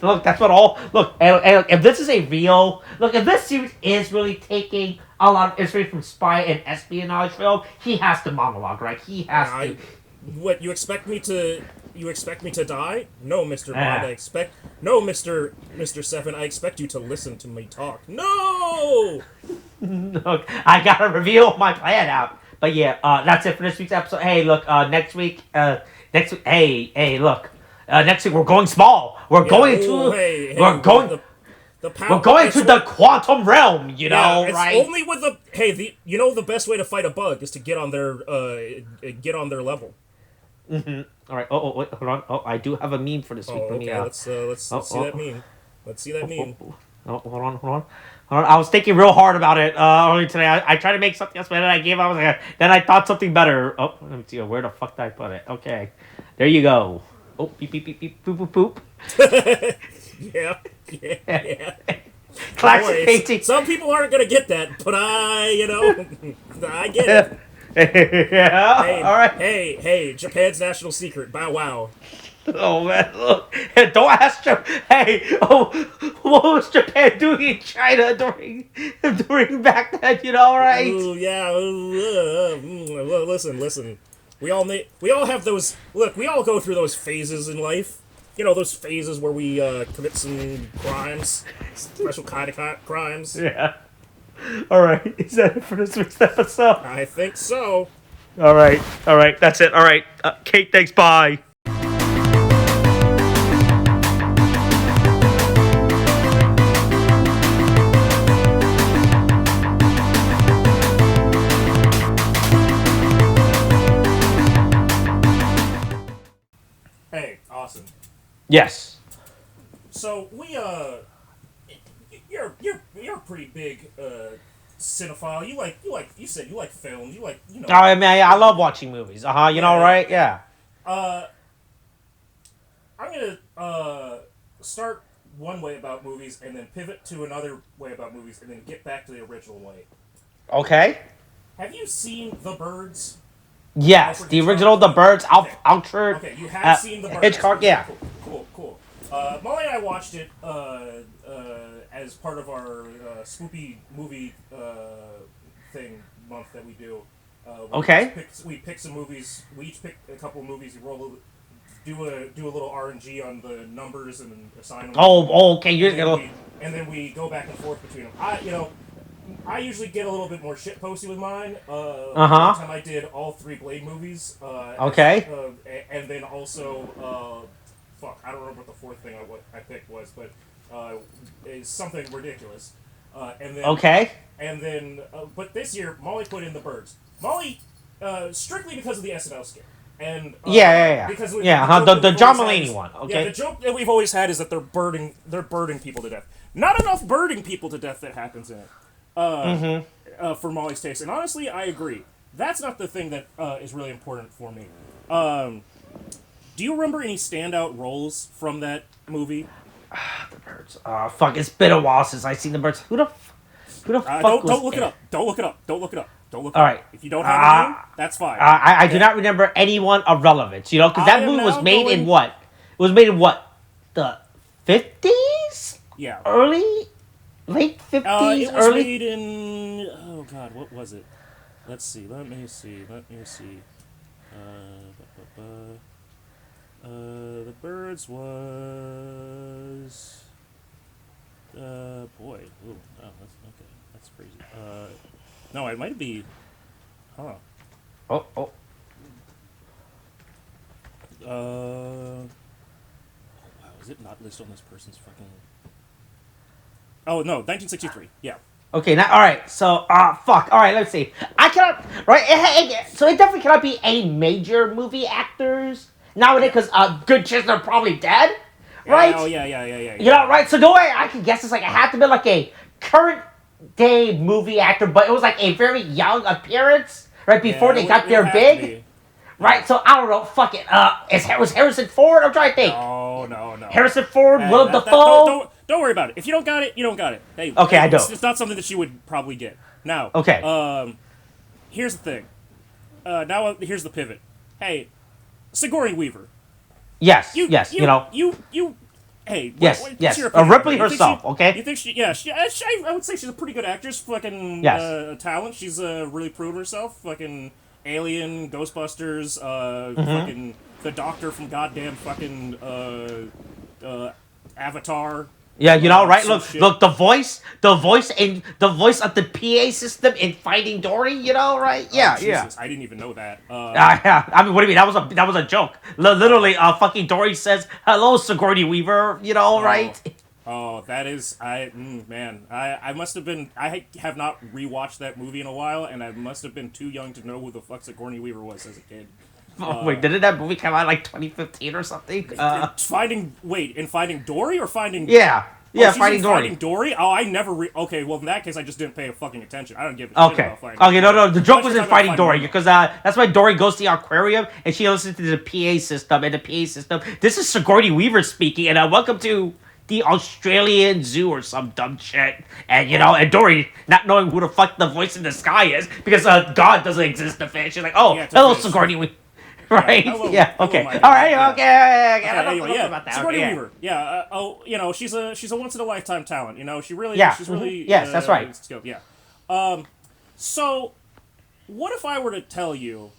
[SPEAKER 2] Look, that's what all. Look, and if this is a real if this series is really taking a lot of inspiration from spy and espionage film, he has to monologue, right? He has to.
[SPEAKER 3] What, you expect me to die? No, Mr. Bond, no, Mr. Seven, I expect you to listen to me talk. No!
[SPEAKER 2] Look, I gotta reveal my plan out. But yeah, that's it for this week's episode. Hey, look, next week, next week we're going small. We're going to the quantum realm, you know, right?
[SPEAKER 3] Only with the best way to fight a bug is to get on their level.
[SPEAKER 2] Mm-hmm. All right. Wait, hold on. Oh, I do have a meme for this week.
[SPEAKER 3] Okay. Let's see that meme. Let's see that meme.
[SPEAKER 2] Hold on. I was thinking real hard about it earlier today. I tried to make something else, but then I gave up. Then I thought something better. Oh, let me see. Where the fuck did I put it? Okay. There you go. Oh, beep, beep, beep, beep, poop, poop, poop.
[SPEAKER 3] Yeah.
[SPEAKER 2] Classic painting.
[SPEAKER 3] Some people aren't going to get that, but I get it.
[SPEAKER 2] Yeah.
[SPEAKER 3] Hey,
[SPEAKER 2] all right.
[SPEAKER 3] Hey, Japan's national secret. Bow wow.
[SPEAKER 2] Oh man, look! Don't ask Japan. Hey, oh, what was Japan doing in China during back then? You know, right?
[SPEAKER 3] Ooh, yeah. Listen. We all have those. Look, we all go through those phases in life. You know, those phases where we commit some crimes, special kind of crimes.
[SPEAKER 2] Yeah. All right. Is that it for this week's episode?
[SPEAKER 3] I think so.
[SPEAKER 2] All right. That's it. All right. Kate, thanks. Bye.
[SPEAKER 3] Hey, Austin.
[SPEAKER 2] Yes.
[SPEAKER 3] So you're a pretty big cinephile. You said you like films.
[SPEAKER 2] Oh, I mean, I love watching movies. You know, right? Yeah.
[SPEAKER 3] I'm gonna start one way about movies and then pivot to another way about movies and then get back to the original way.
[SPEAKER 2] Okay.
[SPEAKER 3] Have you seen The Birds?
[SPEAKER 2] Yes,
[SPEAKER 3] Alfred
[SPEAKER 2] the
[SPEAKER 3] Hitchcock?
[SPEAKER 2] original The Birds,
[SPEAKER 3] Okay.
[SPEAKER 2] Alfred.
[SPEAKER 3] Okay, you have seen The Birds.
[SPEAKER 2] Hitchcock, yeah.
[SPEAKER 3] Cool. Molly and I watched it as part of our spoopy movie thing month that we do.
[SPEAKER 2] Okay.
[SPEAKER 3] We pick some movies. We each pick a couple of movies. Do a little RNG on the numbers and assign them.
[SPEAKER 2] Oh, okay.
[SPEAKER 3] And then we go back and forth between them. I usually get a little bit more shitposty with mine. One time I did all 3 Blade movies.
[SPEAKER 2] Okay.
[SPEAKER 3] And then also, I don't remember what the 4th thing I picked was, but is something ridiculous. And then
[SPEAKER 2] Okay.
[SPEAKER 3] And then, but this year Molly put in The Birds. Molly, strictly because of the SNL skit. And
[SPEAKER 2] Yeah.
[SPEAKER 3] Because
[SPEAKER 2] The John Mulaney one. Okay.
[SPEAKER 3] Yeah, the joke that we've always had is that they're birding people to death. Not enough birding people to death that happens in it. For Molly's taste, and honestly, I agree. That's not the thing that is really important for me. Do you remember any standout roles from that movie?
[SPEAKER 2] The Birds. Fuck! It's been a while since I've seen The Birds. Who the fuck
[SPEAKER 3] Don't look it up. Don't look it up.
[SPEAKER 2] All right.
[SPEAKER 3] If you don't have a name, that's fine.
[SPEAKER 2] I do not remember anyone of relevance. You know, because that movie was made in what? It was made in what? The 50s?
[SPEAKER 3] Yeah.
[SPEAKER 2] Late 50s?
[SPEAKER 3] It was made in... Oh, God, what was it? Let's see. Let me see. The Birds was... boy. Ooh, oh, that's okay. That's crazy. No, it might be... Huh.
[SPEAKER 2] Oh.
[SPEAKER 3] Wow, is it not listed on this person's fucking... Oh, no, 1963. Yeah.
[SPEAKER 2] Okay, now, alright, so, fuck. Alright, let's see. I cannot... Right, so it definitely cannot be any major movie actors nowadays, because good chance they're probably dead, right?
[SPEAKER 3] Oh, yeah.
[SPEAKER 2] You know, right? So the way I can guess is, like, it had to be, like, a current day movie actor, but it was, like, a very young appearance, right, before they got their big. Right, so I don't know, fuck it. Was Harrison Ford? I'm trying to think.
[SPEAKER 3] No.
[SPEAKER 2] Harrison Ford, Willem Dafoe.
[SPEAKER 3] Don't worry about it. If you don't got it, you don't got it. Hey,
[SPEAKER 2] okay, I don't.
[SPEAKER 3] It's not something that you would probably get. Now,
[SPEAKER 2] okay.
[SPEAKER 3] Here's the thing. Here's the pivot. Hey, Sigourney Weaver.
[SPEAKER 2] Yes.
[SPEAKER 3] You
[SPEAKER 2] know.
[SPEAKER 3] Hey.
[SPEAKER 2] Yes. Ripley herself. Okay.
[SPEAKER 3] You think she? Yeah. I would say she's a pretty good actress. Fucking talent. She's really proved herself. Fucking Alien, Ghostbusters. Fucking the Doctor from goddamn fucking Avatar.
[SPEAKER 2] Yeah, you know, right? Look, the voice of the PA system in Finding Dory, you know, right? Yeah,
[SPEAKER 3] Jesus, I didn't even know that.
[SPEAKER 2] Yeah. I mean, what do you mean? That was a joke. Literally, fucking Dory says, "Hello, Sigourney Weaver," you know, right?
[SPEAKER 3] Oh, that is, man, I must have been, I have not rewatched that movie in a while, and I must have been too young to know who the fuck Sigourney Weaver was as a kid.
[SPEAKER 2] Wait, didn't that movie come out like 2015 or something?
[SPEAKER 3] In Finding Dory or Finding...
[SPEAKER 2] Yeah, Finding Dory.
[SPEAKER 3] Finding Dory? Oh, I never... Okay, well, in that case, I just didn't pay fucking attention. I don't give a shit about Finding Dory.
[SPEAKER 2] No, the joke was in Finding Dory, because that's why Dory goes to the aquarium, and she listens to the PA system, and the PA system... This is Sigourney Weaver speaking, and welcome to the Australian Zoo or some dumb shit. And, you know, and Dory, not knowing who the fuck the voice in the sky is, because God doesn't exist in the fish. She's like, hello, Sigourney Weaver. Right?
[SPEAKER 3] hello,
[SPEAKER 2] Yeah.
[SPEAKER 3] hello,
[SPEAKER 2] Okay.
[SPEAKER 3] my
[SPEAKER 2] All right.
[SPEAKER 3] yeah.
[SPEAKER 2] Okay. Yeah.
[SPEAKER 3] Okay,
[SPEAKER 2] I don't
[SPEAKER 3] anyway,
[SPEAKER 2] know
[SPEAKER 3] yeah,
[SPEAKER 2] about that.
[SPEAKER 3] Sigourney
[SPEAKER 2] Okay,
[SPEAKER 3] Weaver. Yeah, she's a once in a lifetime talent. She really,
[SPEAKER 2] Yeah.
[SPEAKER 3] she's really.
[SPEAKER 2] Yes, that's right.
[SPEAKER 3] Skilled. Yeah. So, what if I were to tell you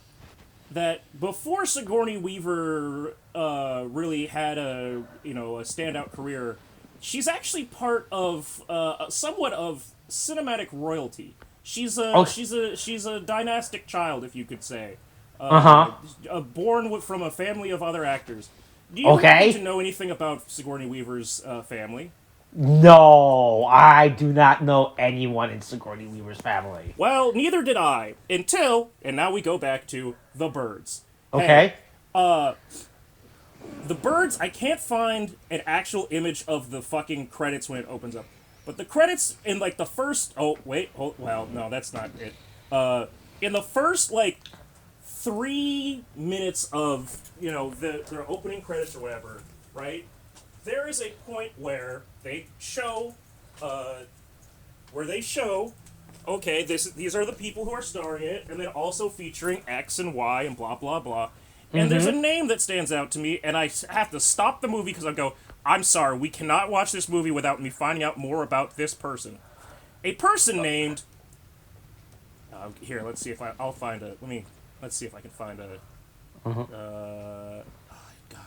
[SPEAKER 3] that before Sigourney Weaver really had a standout career, she's actually part of somewhat of cinematic royalty. She's a dynastic child, if you could say. Born from a family of other actors. Do you happen to know anything about Sigourney Weaver's family?
[SPEAKER 2] No, I do not know anyone in Sigourney Weaver's family.
[SPEAKER 3] Well, neither did I and now we go back to The Birds.
[SPEAKER 2] Okay.
[SPEAKER 3] Hey, The Birds, I can't find an actual image of the fucking credits when it opens up. But the credits in, like, the first... Oh, wait. Well, no, that's not it. In the first, like, 3 minutes of, their opening credits or whatever, right? There is a point where they show... okay, these are the people who are starring in it, and then also featuring X and Y and blah, blah, blah. And there's a name that stands out to me, and I have to stop the movie because I go, I'm sorry, we cannot watch this movie without me finding out more about this person. A person named... here, let's see if I'll find a... Let's see if I can find a... God,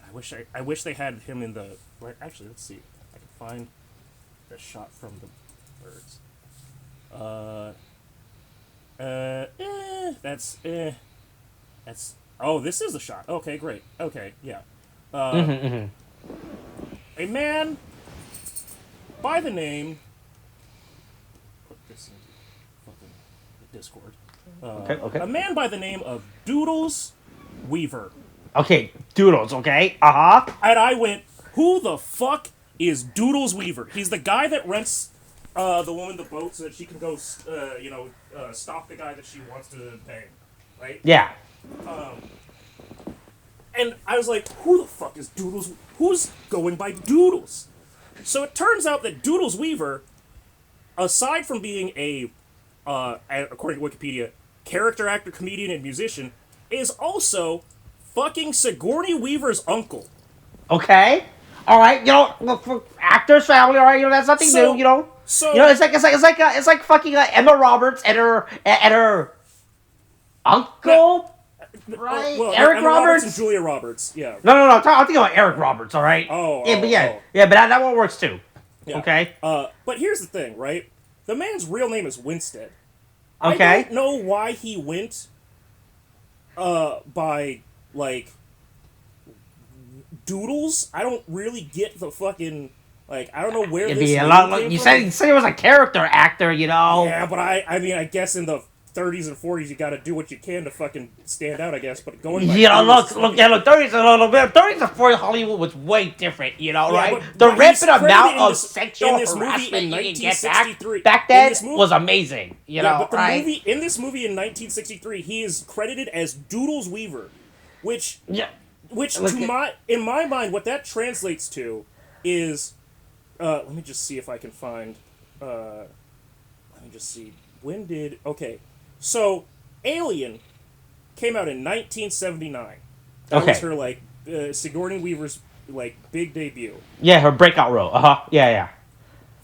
[SPEAKER 3] I wish they had him in the... Right, actually, let's see. I can find the shot from The Birds. That's... Oh, this is a shot. Okay, great. Okay, yeah. A man by the name... Put this into fucking Discord.
[SPEAKER 2] Okay.
[SPEAKER 3] A man by the name of Doodles Weaver.
[SPEAKER 2] Okay, Doodles, okay? Uh-huh.
[SPEAKER 3] And I went, who the fuck is Doodles Weaver? He's the guy that rents the woman the boat so that she can go, stop the guy that she wants to bang, right?
[SPEAKER 2] Yeah.
[SPEAKER 3] And I was like, who the fuck is Doodles? Who's going by Doodles? So it turns out that Doodles Weaver, aside from being according to Wikipedia, character actor, comedian, and musician, is also fucking Sigourney Weaver's uncle.
[SPEAKER 2] Okay. All right. Look, for actors' family. All right. That's nothing new.
[SPEAKER 3] So
[SPEAKER 2] it's like fucking Emma Roberts and her uncle. Right.
[SPEAKER 3] Well,
[SPEAKER 2] Eric
[SPEAKER 3] Emma
[SPEAKER 2] Roberts
[SPEAKER 3] and Julia Roberts. Yeah.
[SPEAKER 2] No. I'm thinking about Eric Roberts. All right. Yeah, but that one works too.
[SPEAKER 3] Yeah.
[SPEAKER 2] Okay.
[SPEAKER 3] But here's the thing, right? The man's real name is Winstead.
[SPEAKER 2] Okay.
[SPEAKER 3] I don't know why he went by, like, Doodles. I don't really get the fucking, like, I don't know where this name came
[SPEAKER 2] you
[SPEAKER 3] from.
[SPEAKER 2] said he was a character actor,
[SPEAKER 3] Yeah, but I guess in the 30s and 40s you gotta do what you can to fucking stand out, I guess. But going by
[SPEAKER 2] look,
[SPEAKER 3] Doodles,
[SPEAKER 2] 30s a little bit. 30s and 40s Hollywood was way different, right?
[SPEAKER 3] But
[SPEAKER 2] The
[SPEAKER 3] he's
[SPEAKER 2] rampant amount
[SPEAKER 3] credited
[SPEAKER 2] of
[SPEAKER 3] in
[SPEAKER 2] sexual
[SPEAKER 3] this movie
[SPEAKER 2] harassment
[SPEAKER 3] in
[SPEAKER 2] you can get
[SPEAKER 3] 1963.
[SPEAKER 2] back then
[SPEAKER 3] In this movie-
[SPEAKER 2] was amazing,
[SPEAKER 3] but the
[SPEAKER 2] right?
[SPEAKER 3] movie in this movie in 1963, he is credited as Doodles Weaver, which in my mind, what that translates to is, let me just see if I can find, so Alien came out in 1979. That was her, like, Sigourney Weaver's, like, big debut.
[SPEAKER 2] Yeah, her breakout role. Yeah.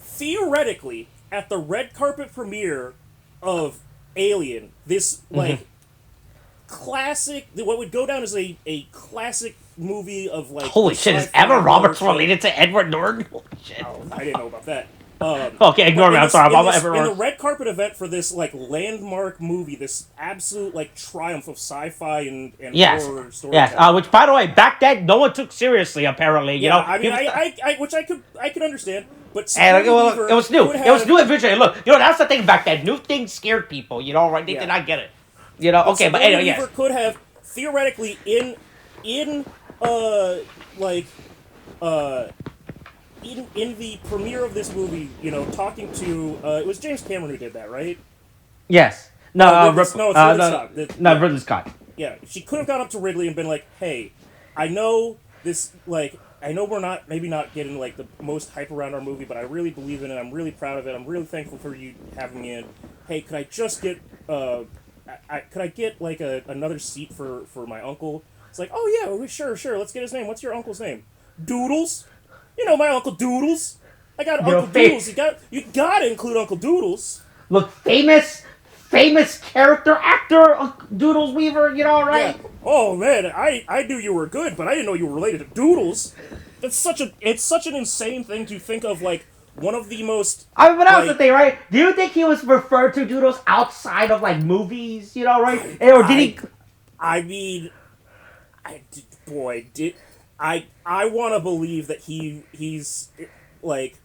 [SPEAKER 3] Theoretically, at the red carpet premiere of Alien, this, like, classic, what would go down as a classic movie of, like...
[SPEAKER 2] Holy shit, is Emma Roberts related to Edward Norton? Holy shit.
[SPEAKER 3] Oh, I didn't know about that.
[SPEAKER 2] Okay, ignore me, I'm sorry.
[SPEAKER 3] In the red carpet event for this, like, landmark movie, this absolute, like, triumph of sci-fi and horror storytelling.
[SPEAKER 2] Yes, which, by the way, back then, no one took seriously, apparently,
[SPEAKER 3] I mean, which I could understand, but...
[SPEAKER 2] And, it was new. It was new eventually. Look, that's the thing back then. New things scared people, right? They did not get it. Okay, but anyway, yes.
[SPEAKER 3] Weaver could have, theoretically, in the premiere of this movie, talking to, it was James Cameron who did that, right?
[SPEAKER 2] Yes.
[SPEAKER 3] Ridley Scott.
[SPEAKER 2] Ridley Scott.
[SPEAKER 3] Yeah, she could have gone up to Ridley and been like, hey, I know this, like, I know we're maybe not getting, like, the most hype around our movie, but I really believe in it, I'm really proud of it, I'm really thankful for you having me in. Hey, could I just get, like, another seat for my uncle? It's like, oh yeah, sure, let's get his name. What's your uncle's name? Doodles. You know my Uncle Doodles. I got Uncle Doodles. You gotta include Uncle Doodles.
[SPEAKER 2] Look, famous character actor, Doodles Weaver, right?
[SPEAKER 3] Yeah. Oh man, I knew you were good, but I didn't know you were related to Doodles. It's such an insane thing to think of, like, one of the most...
[SPEAKER 2] I mean, but that was the thing, right? Do you think he was referred to Doodles outside of, like, movies, right? Or did he...
[SPEAKER 3] I mean... I want to believe that he's, like,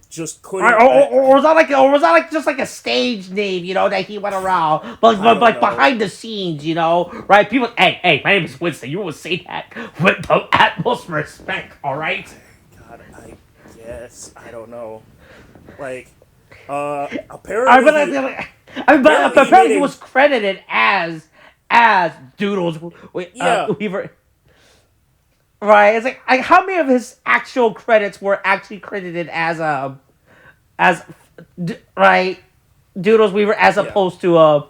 [SPEAKER 3] just couldn't...
[SPEAKER 2] Or was that like just like a stage name, that he went around, but like behind the scenes, right? People, hey, my name is Winston. You will say that with the utmost respect, all right?
[SPEAKER 3] God, I guess I don't know. Like, apparently,
[SPEAKER 2] but apparently he was credited as Doodles Weaver. Right, it's like how many of his actual credits were actually credited as Doodles Weaver as opposed to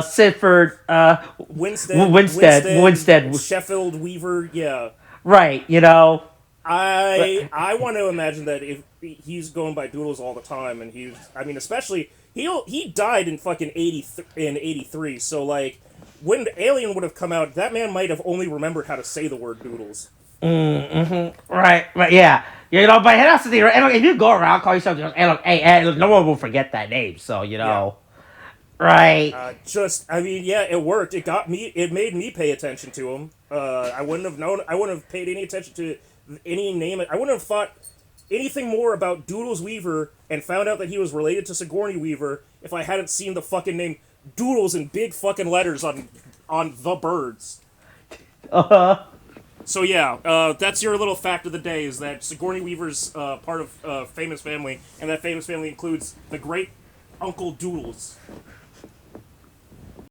[SPEAKER 2] Sidford Winstead
[SPEAKER 3] Sheffield Weaver, yeah.
[SPEAKER 2] Right,
[SPEAKER 3] I want to imagine that if he's going by Doodles all the time, and especially he died in fucking 83, so like. When Alien would have come out, that man might have only remembered how to say the word Doodles.
[SPEAKER 2] Right, yeah. But that's the thing, right? And look, if you go around calling yourself Doodles, and look, no one will forget that name, so, right?
[SPEAKER 3] It worked. It made me pay attention to him. I wouldn't have paid any attention to any name. I wouldn't have thought anything more about Doodles Weaver and found out that he was related to Sigourney Weaver if I hadn't seen the fucking name Doodles in big fucking letters on the birds. So yeah, that's your little fact of the day, is that Sigourney Weaver's part of Famous Family, and that Famous Family includes the great Uncle Doodles.